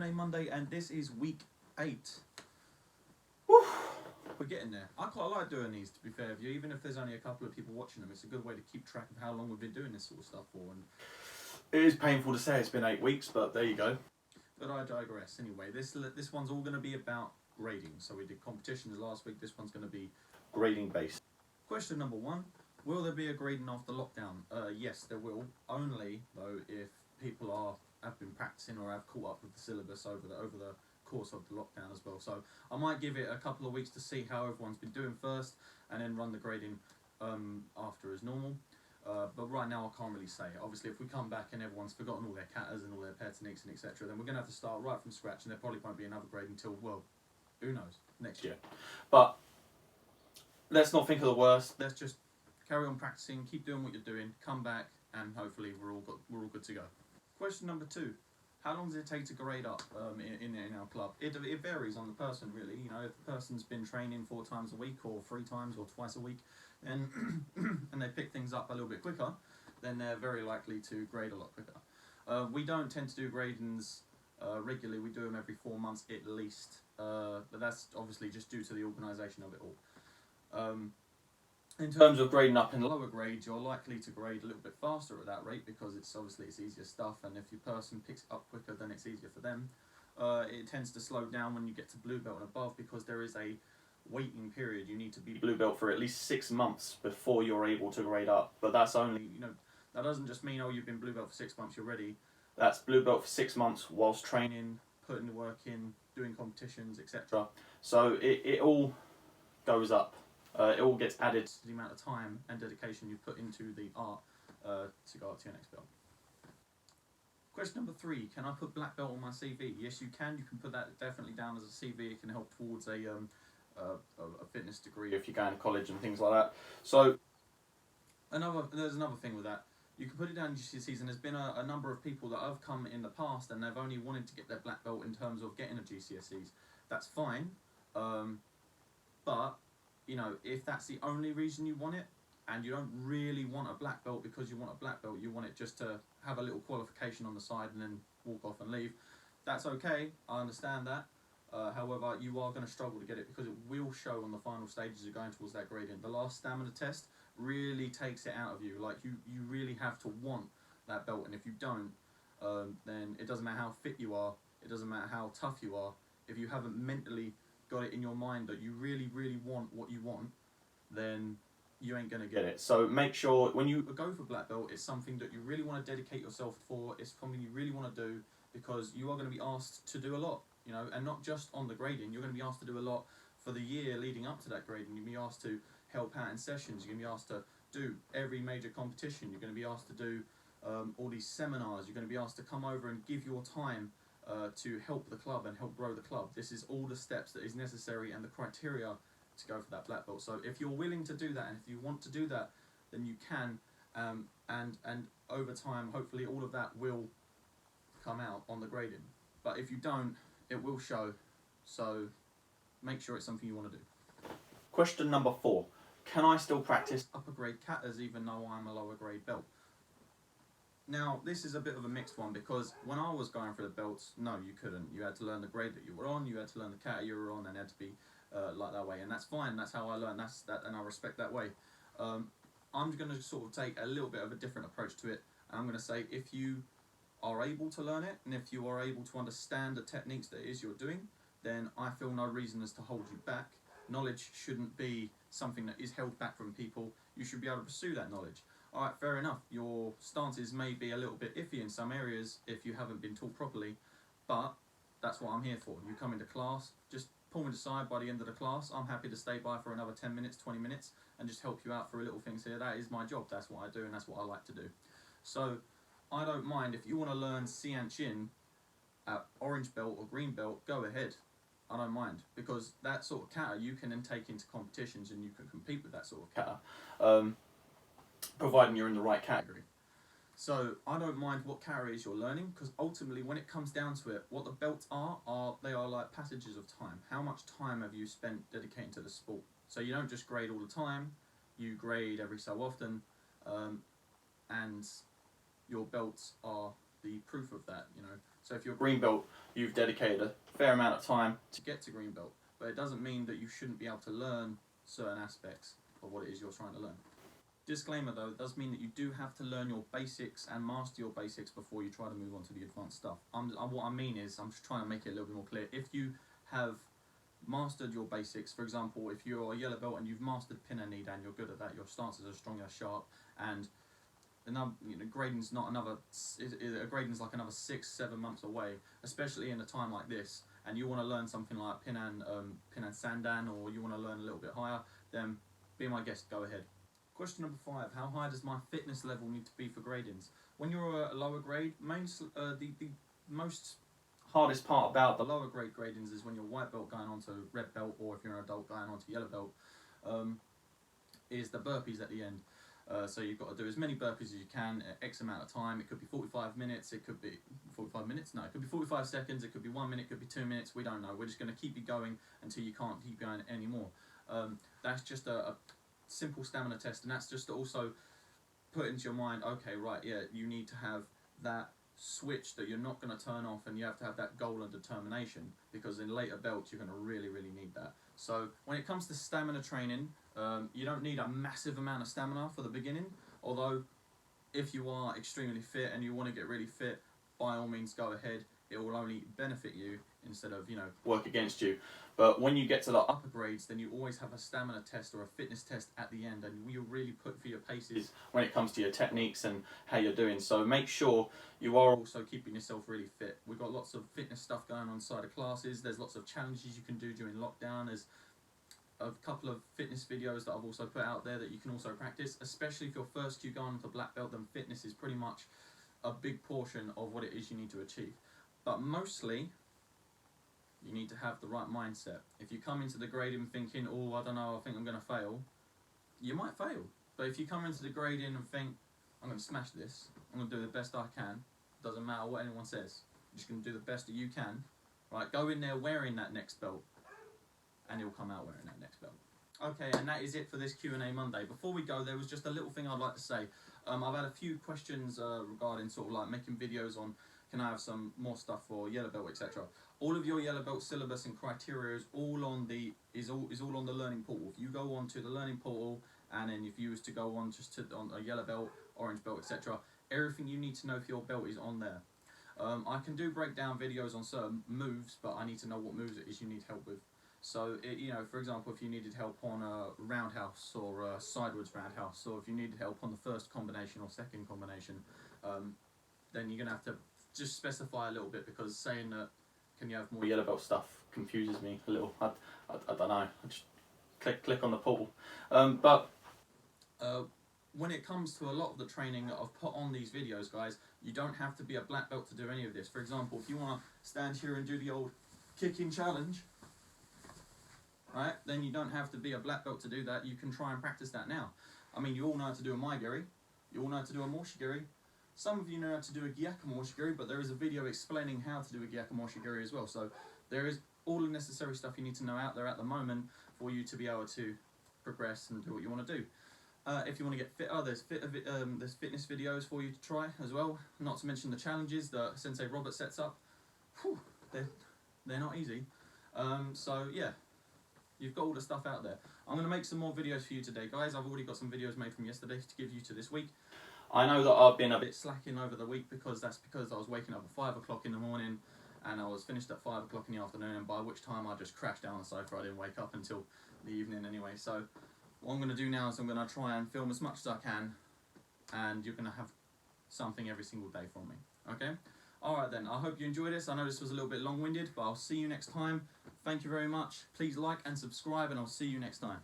Q&A Monday, and this is week 8. Woo. We're getting there. I quite like doing these, to be fair with you, even if there's only a couple of people watching them. It's a good way to keep track of how long we've been doing this sort of stuff for. And it is painful to say it's been 8 weeks, but there you go. But I digress. Anyway, this one's all going to be about grading. So we did competitions last week. This one's going to be Grading based. Question number 1. Will there be a grading after lockdown? Yes, there will. Only, though, if people have been practicing or have caught up with the syllabus over the course of the lockdown as well. So I might give it a couple of weeks to see how everyone's been doing first, and then run the grading after as normal. But right now I can't really say. Obviously, if we come back and everyone's forgotten all their katas and all their pair techniques and etc., then we're going to have to start right from scratch, and there probably won't be another grade until, well, who knows, next year. But let's not think of the worst. Let's just carry on practicing, keep doing what you're doing, come back, and hopefully we're all good to go. Question number 2. How long does it take to grade up in our club? It varies on the person, really. You know, if the person's been training 4 times a week or 3 times or twice a week, and they pick things up a little bit quicker, then they're very likely to grade a lot quicker. We don't tend to do gradings regularly. We do them every 4 months at least, but that's obviously just due to the organisation of it all. In terms of grading up in lower grades, you're likely to grade a little bit faster at that rate because it's easier stuff, and if your person picks it up quicker, then it's easier for them. It tends to slow down when you get to blue belt and above because there is a waiting period. You need to be Blue belt for at least 6 months before you're able to grade up. But that's only, that doesn't just mean, oh, you've been blue belt for 6 months, you're ready. That's blue belt for 6 months whilst training, Putting the work in, doing competitions, etc. So it all goes up. It all gets added to the amount of time and dedication you put into the art to go up to your next belt. Question number 3. Can I put black belt on my CV? Yes, you can. You can put that definitely down as a CV. It can help towards a fitness degree if you go to college and things like that. So there's another thing with that. You can put it down in GCSEs, and there's been a number of people that have come in the past and they've only wanted to get their black belt in terms of getting a GCSEs. That's fine, but if that's the only reason you want it, and you don't really want a black belt because you want a black belt, you want it just to have a little qualification on the side and then walk off and leave, that's okay, I understand that. However, you are going to struggle to get it because it will show on the final stages of going towards that gradient. The last stamina test really takes it out of you. Like, you really have to want that belt, and if you don't, then it doesn't matter how fit you are, it doesn't matter how tough you are, if you haven't mentally got it in your mind that you really, really want what you want, then you ain't going to get it. So make sure when you go for black belt, it's something that you really want to dedicate yourself for. It's something you really want to do because you are going to be asked to do a lot, and not just on the grading. You're going to be asked to do a lot for the year leading up to that grading. You're going to be asked to help out in sessions. You're going to be asked to do every major competition. You're going to be asked to do all these seminars. You're going to be asked to come over and give your time to help the club and help grow the club. This is all the steps that is necessary and the criteria to go for that black belt. So if you're willing to do that and if you want to do that, then you can, and over time, hopefully all of that will come out on the grading. But if you don't, it will show. So make sure it's something you want to do. Question number 4. Can I still practice upper grade katas even though I'm a lower grade belt? Now, this is a bit of a mixed one because when I was going for the belts, no, you couldn't. You had to learn the grade that you were on, you had to learn the kata you were on, and it had to be like that way. And that's fine, that's how I learned, and I respect that way. I'm going to sort of take a little bit of a different approach to it. I'm going to say if you are able to learn it, and if you are able to understand the techniques that it is you're doing, then I feel no reason as to hold you back. Knowledge shouldn't be something that is held back from people. You should be able to pursue that knowledge. Alright, fair enough, your stances may be a little bit iffy in some areas if you haven't been taught properly, but that's what I'm here for. You come into class, just pull me aside by the end of the class. I'm happy to stay by for another 10 minutes, 20 minutes, and just help you out for little things here. That is my job, that's what I do, and that's what I like to do. So, I don't mind. If you want to learn Sian Chin at orange belt or green belt, go ahead. I don't mind, because that sort of kata you can then take into competitions and you can compete with that sort of kata, providing you're in the right category. So I don't mind what kata is you're learning, because ultimately when it comes down to it, what the belts are they are like passages of time. How much time have you spent dedicating to the sport? So you don't just grade all the time, you grade every so often, and your belts are the proof of that. So if you're green belt, you've dedicated a fair amount of time to get to green belt, but it doesn't mean that you shouldn't be able to learn certain aspects of what it is you're trying to learn. Disclaimer though, it does mean that you do have to learn your basics and master your basics before you try to move on to the advanced stuff. What I mean is, I'm just trying to make it a little bit more clear. If you have mastered your basics, for example, if you're a yellow belt and you've mastered pin and knee down, you're good at that, your stances are strong, you're sharp, and another, grading's not another, grading's like another 6-7 months away, especially in a time like this, and you want to learn something like pin and sandan, or you want to learn a little bit higher, then be my guest, go ahead. Question number 5, how high does my fitness level need to be for gradings? When you're a lower grade, the most hardest part about the lower grade gradings is when you're white belt going on to red belt, or if you're an adult going on to yellow belt, is the burpees at the end. So you've got to do as many burpees as you can at X amount of time. It could be 45 minutes, it could be 45 minutes, no, it could be 45 seconds, it could be 1 minute, it could be 2 minutes, we don't know. We're just going to keep you going until you can't keep going anymore. That's just a simple stamina test, and that's just to also put into your mind, okay, right, yeah, you need to have that switch that you're not going to turn off, and you have to have that goal and determination, because in later belts you're going to really need that. So when it comes to stamina training, you don't need a massive amount of stamina for the beginning, although if you are extremely fit and you want to get really fit, by all means go ahead. It will only benefit you instead of, work against you. But when you get to the upper grades, then you always have a stamina test or a fitness test at the end, and you really put for your paces when it comes to your techniques and how you're doing. So make sure you are also keeping yourself really fit. We've got lots of fitness stuff going on inside of classes. There's lots of challenges you can do during lockdown. There's a couple of fitness videos that I've also put out there that you can also practice, especially if you're first you go on to black belt, then fitness is pretty much a big portion of what it is you need to achieve. But mostly, you need to have the right mindset. If you come into the grading thinking, oh, I don't know, I think I'm going to fail, you might fail. But if you come into the grading and think, I'm going to smash this, I'm going to do the best I can, doesn't matter what anyone says, you're just going to do the best that you can, right? Go in there wearing that next belt, and you'll come out wearing that next belt. Okay, and that is it for this Q&A Monday. Before we go, there was just a little thing I'd like to say. I've had a few questions regarding sort of like making videos on, can I have some more stuff for yellow belt, etc. All of your yellow belt syllabus and criteria is all on the all on the learning portal. If you go on to the learning portal, and then if you was to go on just to on a yellow belt, orange belt, etc., everything you need to know for your belt is on there. I can do breakdown videos on certain moves, but I need to know what moves it is you need help with. So, for example, if you needed help on a roundhouse or a sideways roundhouse, or if you needed help on the first combination or second combination, then you're going to have to just specify a little bit, because saying that, can you have more yellow belt stuff confuses me a little. I don't know. I just click on the portal. When it comes to a lot of the training that I've put on these videos, guys, you don't have to be a black belt to do any of this. For example, if you want to stand here and do the old kicking challenge, right, then you don't have to be a black belt to do that. You can try and practice that now. I mean, you all know how to do a maigiri, you all know how to do a moshigiri. Some of you know how to do a gyaka moshigiri, but there is a video explaining how to do a gyaka moshigiri as well. So there is all the necessary stuff you need to know out there at the moment for you to be able to progress and do what you want to do. If you want to get fitter, there's fitness videos for you to try as well. Not to mention the challenges that Sensei Robert sets up. Whew, they're not easy. So yeah, you've got all the stuff out there. I'm going to make some more videos for you today, guys. I've already got some videos made from yesterday to give you to this week. I know that I've been a bit slacking over the week, because I was waking up at 5 o'clock in the morning, and I was finished at 5 o'clock in the afternoon, and by which time I just crashed down on the sofa. I didn't wake up until the evening anyway. So what I'm going to do now is I'm going to try and film as much as I can, and you're going to have something every single day from me, okay? Alright then, I hope you enjoyed this. I know this was a little bit long-winded, but I'll see you next time. Thank you very much. Please like and subscribe, and I'll see you next time.